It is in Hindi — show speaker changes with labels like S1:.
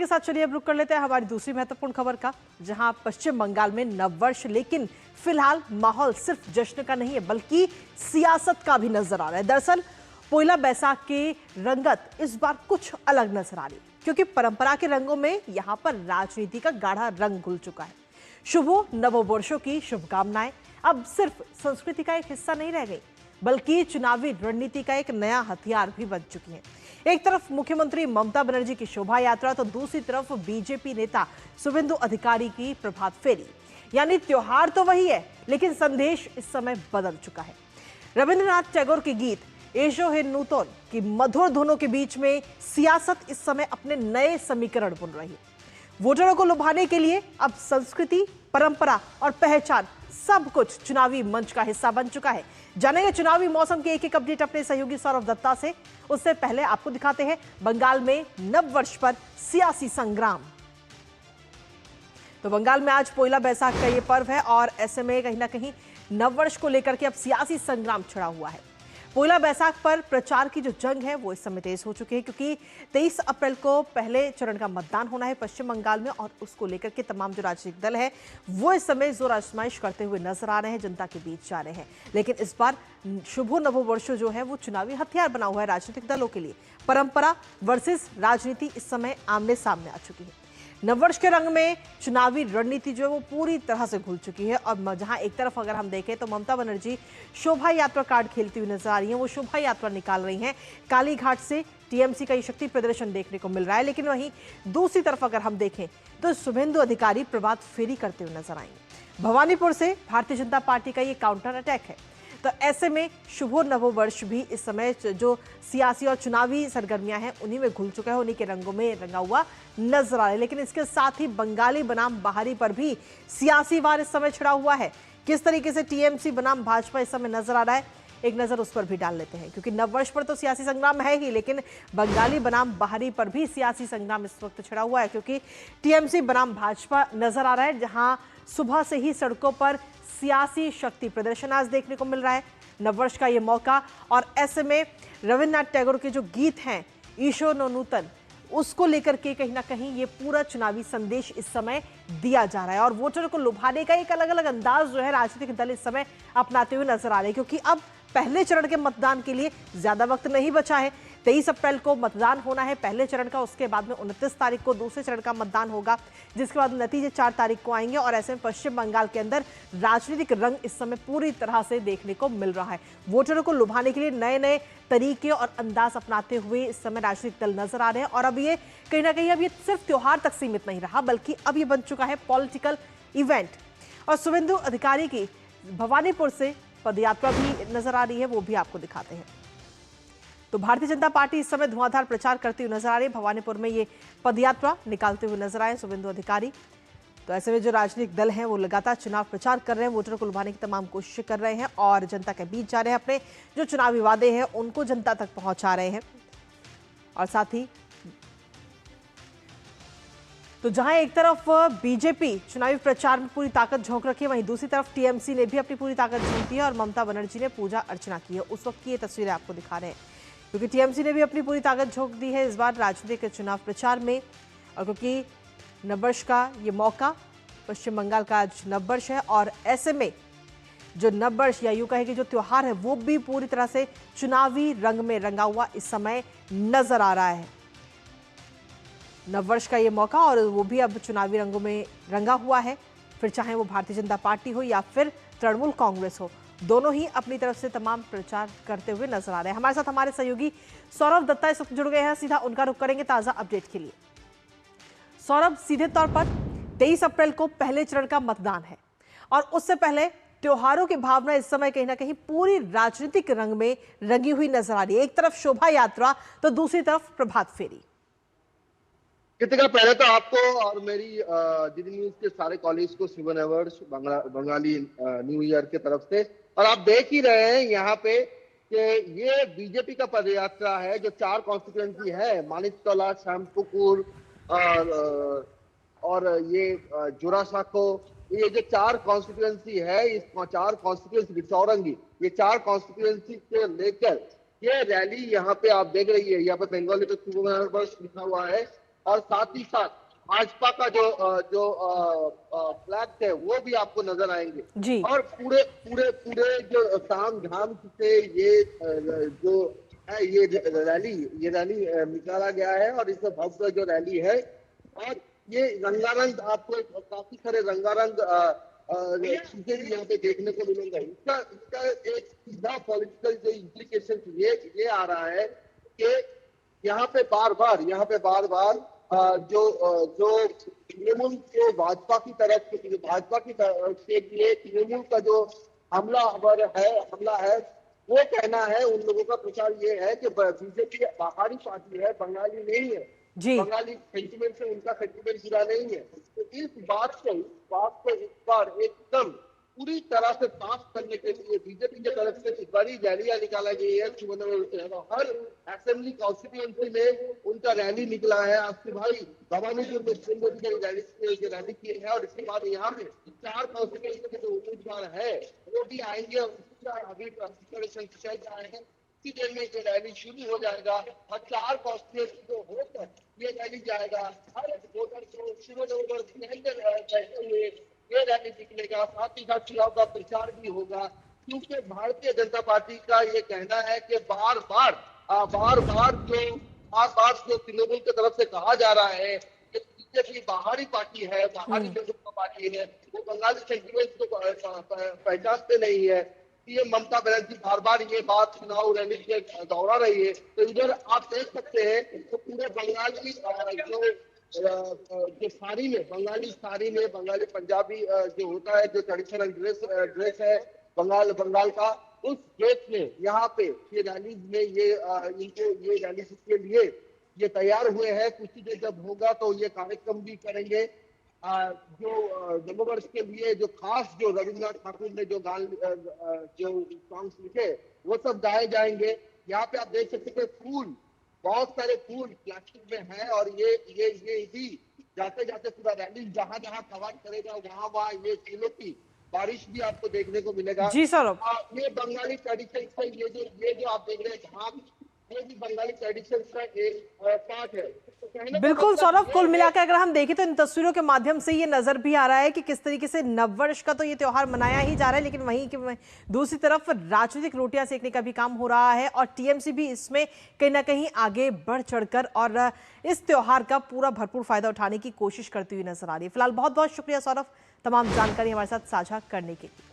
S1: के साथ चलिए अब रुक कर लेते हैं हमारी दूसरी महत्वपूर्ण खबर का, जहां पश्चिम बंगाल में नववर्ष, लेकिन फिलहाल माहौल सिर्फ जश्न का नहीं है बल्कि सियासत का भी नजर आ रहा है। दरअसल पोइला बैसाख की रंगत इस बार कुछ अलग नजर आ रही है, क्योंकि परंपरा के रंगों में यहां पर राजनीति का गाढ़ा रंग घुल चुका है। शुभ नववर्षों की शुभकामनाएं अब सिर्फ संस्कृति का एक हिस्सा नहीं रह गई, बल्कि चुनावी रणनीति का एक नया हथियार भी बन चुकी है। एक तरफ मुख्यमंत्री ममता बनर्जी की शोभा यात्रा, तो दूसरी तरफ बीजेपी नेता शुभेंदु अधिकारी की प्रभात फेरी। यानी त्योहार तो वही है, लेकिन संदेश इस समय बदल चुका है। रविंद्रनाथ टैगोर के गीत एशो हे नूतन की मधुर धुनों के बीच में सियासत इस समय अपने नए समीकरण बुन रही है। वोटरों को लुभाने के लिए अब संस्कृति, परंपरा और पहचान सब कुछ चुनावी मंच का हिस्सा बन चुका है। जानेंगे चुनावी मौसम के एक एक अपडेट अपने सहयोगी सौरभ दत्ता से। उससे पहले आपको दिखाते हैं बंगाल में नव वर्ष पर सियासी संग्राम। तो बंगाल में आज पोइला बैसाख का ये पर्व है और ऐसे में कहीं ना कहीं नव वर्ष को लेकर के अब सियासी संग्राम छिड़ा हुआ है। पोइला बैसाख पर प्रचार की जो जंग है वो इस समय तेज हो चुकी है, क्योंकि 23 अप्रैल को पहले चरण का मतदान होना है पश्चिम बंगाल में, और उसको लेकर के तमाम जो राजनीतिक दल है वो इस समय जोर आजमाइश करते हुए नजर आ रहे हैं, जनता के बीच जा रहे हैं। लेकिन इस बार शुभ नववर्ष जो है वो चुनावी हथियार बना हुआ है राजनीतिक दलों के लिए। परंपरा वर्सेस राजनीति इस समय आमने सामने आ चुकी है। नववर्ष के रंग में चुनावी रणनीति जो है वो पूरी तरह से घुल चुकी है। और जहां एक तरफ अगर हम देखें तो ममता बनर्जी शोभा यात्रा कार्ड खेलती हुई नजर आ रही हैं, वो शोभा यात्रा निकाल रही हैं। कालीघाट से टीएमसी का ये शक्ति प्रदर्शन देखने को मिल रहा है। लेकिन वहीं दूसरी तरफ अगर हम देखें तो शुभेंदु अधिकारी प्रभात फेरी करते हुए नजर आएंगे। भवानीपुर से भारतीय जनता पार्टी का ये काउंटर अटैक है। तो ऐसे में शुभ नववर्ष भी इस समय जो सियासी और चुनावी सरगर्मियां हैं उन्हीं में घुल चुका है, उन्हीं के रंगों में रंगा हुआ नजर आ रहा है। लेकिन इसके साथ ही बंगाली बनाम बाहरी पर भी सियासी वार इस समय छिड़ा हुआ है। किस तरीके से टीएमसी बनाम भाजपा इस समय नजर आ रहा है, एक नजर उस पर भी डाल लेते हैं, क्योंकि नववर्ष पर तो सियासी संग्राम है ही, लेकिन बंगाली बनाम बाहरी पर भी सियासी संग्राम इस वक्त छिड़ा हुआ है। क्योंकि टीएमसी बनाम भाजपा नजर आ रहा है, जहां सुबह से ही सड़कों पर सियासी शक्ति प्रदर्शन आज देखने को मिल रहा है। नववर्ष का ये मौका, और ऐसे में रविंद्रनाथ टैगोर के जो गीत हैं ईशो नो नूतन, उसको लेकर के कहीं ना कहीं ये पूरा चुनावी संदेश इस समय दिया जा रहा है। और वोटर को लुभाने का एक अलग अलग अंदाज जो है राजनीतिक दल इस समय अपनाते हुए नजर आ रहे हैं, क्योंकि अब पहले चरण के मतदान के लिए ज्यादा वक्त नहीं बचा है। 23 अप्रैल को मतदान होना है पहले चरण का, उसके बाद में 29 तारीख को दूसरे चरण का मतदान होगा, जिसके बाद नतीजे 4 तारीख को आएंगे। और ऐसे में पश्चिम बंगाल के अंदर राजनीतिक रंग इस समय पूरी तरह से देखने को मिल रहा है। वोटरों को लुभाने के लिए नए नए तरीके और अंदाज अपनाते हुए इस समय राजनीतिक दल नजर आ रहे हैं। और अब ये कहीं ना कहीं अब ये सिर्फ त्योहार तक सीमित नहीं रहा, बल्कि अब ये बन चुका है पॉलिटिकल इवेंट। और शुभेंदु अधिकारी की भवानीपुर से पदयात्रा भी नजर आ रही है, वो भी आपको दिखाते हैं। तो भारतीय जनता पार्टी इस समय धुआंधार प्रचार करती हुई नजर आ रही है। भवानीपुर में ये पदयात्रा निकालते हुए नजर आए शुभेंदु अधिकारी। तो ऐसे में जो राजनीतिक दल हैं वो लगातार चुनाव प्रचार कर रहे हैं, वोटरों को लुभाने की तमाम कोशिशें कर रहे हैं और जनता के बीच जा रहे हैं, अपने जो चुनावी वादे हैं उनको जनता तक पहुंचा रहे हैं। और साथ ही तो जहां एक तरफ बीजेपी चुनावी प्रचार में पूरी ताकत झोंक रखी है, वहीं दूसरी तरफ टीएमसी ने भी अपनी पूरी ताकत झोंक दी है और ममता बनर्जी ने पूजा अर्चना की है। उस वक्त की ये तस्वीरें आपको दिखा रहे हैं, क्योंकि टीएमसी ने भी अपनी पूरी ताकत झोंक दी है इस बार राजनीतिक चुनाव प्रचार में। और क्योंकि नववर्ष का ये मौका, पश्चिम बंगाल का आज नववर्ष है, और ऐसे में जो नववर्ष या यूं कहे कि जो त्योहार है वो भी पूरी तरह से चुनावी रंग में रंगा हुआ इस समय नजर आ रहा है। नववर्ष का ये मौका और वो भी अब चुनावी रंगों में रंगा हुआ है, फिर चाहे वो भारतीय जनता पार्टी हो या फिर तृणमूल कांग्रेस हो, दोनों ही अपनी तरफ से तमाम प्रचार करते हुए नजर आ रहे हैं। हमारे साथ हमारे सहयोगी सौरभ दत्ता इस वक्त जुड़ गए हैं, सीधा उनका रुख करेंगे ताजा अपडेट के लिए। सौरभ, सीधे तौर पर 23 अप्रैल को पहले चरण का मतदान है और उससे पहले त्योहारों की भावना इस समय कहीं ना कहीं पूरी राजनीतिक रंग में रंगी हुई नजर आ रही है। एक तरफ शोभा यात्रा तो दूसरी तरफ प्रभात फेरी।
S2: कृतिका, पहले तो आपको और मेरी डीडी न्यूज के सारे कॉलीग्स को शुभ नववर्ष बंगाली न्यू ईयर के तरफ से। और आप देख ही रहे हैं यहाँ पे कि ये बीजेपी का पदयात्रा है जो 4 कॉन्स्टिट्यूएंसी है, मानिकतला, श्यामपुकुर और ये जोरासांको, ये जो 4 कॉन्स्टिट्यूएंसी है, इस 4 कॉन्स्टिट्यूएंसी चौरंगी, ये 4 कॉन्स्टिट्यूएंसी के लेकर ये रैली यहाँ पे आप देख रही है। यहाँ पे बंगाली पे शुभ नववर्ष लिखा हुआ है और साथ ही साथ भाजपा का जो फ्लैग है वो भी आपको नजर आएंगे।
S1: जी।
S2: और पूरे पूरे पूरे जो ताम झाम से ये जो है ये रैली निकाला गया है और इसमें भव्य जो रैली है और ये रंगारंग आपको काफी सारे रंगारंग चीजें भी यहाँ पे देखने को मिलेंगे। इसका इसका एक सीधा पॉलिटिकल जो इम्प्लीकेशन ये आ रहा है कि यहाँ पे बार बार जो तृणमूल के भाजपा की तरफ से लिए तृणमूल का जो हमला है वो कहना है उन लोगों का प्रचार ये है कि बीजेपी बाहरी पार्टी है, बंगाली नहीं है।
S1: जी।
S2: बंगाली सेंटिमेंट से उनका सेंटिमेंट जुड़ा नहीं है। तो इस बात को इस बार एकदम पूरी तरह से साफ करने के लिए बीजेपी की तरफ से बड़ी रैलियां निकाला गई है। हर असेंबली कॉन्स्टिट्यूएंसी में उनका रैली निकला है। आपसे भाई भवानीपुर में रैली की है और इसके बाद यहाँ पे 4 कॉन्स्टिट्यूएंसी के जो उम्मीदवार है वो भी आएंगे। अभी चल रहे हैं, इसी देर में ये रैली शुरू हो जाएगा और 4 कॉन्स्टिट्यूएंसी को होकर ये रैली जाएगा। हर वोटर को शिवनगर हुए ये रैली निकलेगा। साथ ही साथ चुनाव का प्रचार भी होगा क्योंकि भारतीय जनता पार्टी का ये कहना है कि बार बार जो तृणमूल की तरफ से कहा जा रहा है कि बीजेपी बाहरी पार्टी है, बाहरी जनता पार्टी है, वो बंगाली सेंटिमेंट को पहचानते नहीं है। ये ममता बनर्जी बार बार ये बात चुनाव रैली के दोहरा रही है। तो इधर आप देख सकते हैं तो पूरे बंगाली जो साड़ी में बंगाली पंजाबी जो होता है, जो ट्रेडिशनल ड्रेस है बंगाल का, उस ड्रेस में यहाँ पे ये रैली में ये रैली के लिए ये तैयार हुए हैं। कुछ ही देर जब होगा तो ये कार्यक्रम भी करेंगे। जो नववर्ष के लिए जो खास जो रविन्द्रनाथ ठाकुर ने जो सॉन्ग्स लिखे वो सब गाए जाएंगे। यहाँ पे आप देख सकते हैं बहुत सारे फूल प्लास्टिक में है और ये भी जाते पूरा रैली जहां कवर करेगा वहां ये फूलों की बारिश भी आपको देखने को मिलेगा।
S1: जी सर।
S2: ये बंगाली ट्रेडिशन से ये जो आप देख रहे हैं झांक, ये भी बंगाली ट्रेडिशन का एक पार्ट है। तो
S1: बिल्कुल सौरभ, कुल मिलाकर अगर हम देखें तो इन तस्वीरों के माध्यम से ये नजर भी आ रहा है कि किस तरीके से नववर्ष का तो ये त्योहार मनाया ही जा रहा है, लेकिन वहीं की दूसरी तरफ राजनीतिक रोटियां सेकने का भी काम हो रहा है और टीएमसी भी इसमें कहीं ना कहीं आगे बढ़ चढ़कर और इस त्योहार का पूरा भरपूर फायदा उठाने की कोशिश करती हुई नजर आ रही है। फिलहाल बहुत बहुत शुक्रिया सौरभ, तमाम जानकारी हमारे साथ साझा करने के लिए।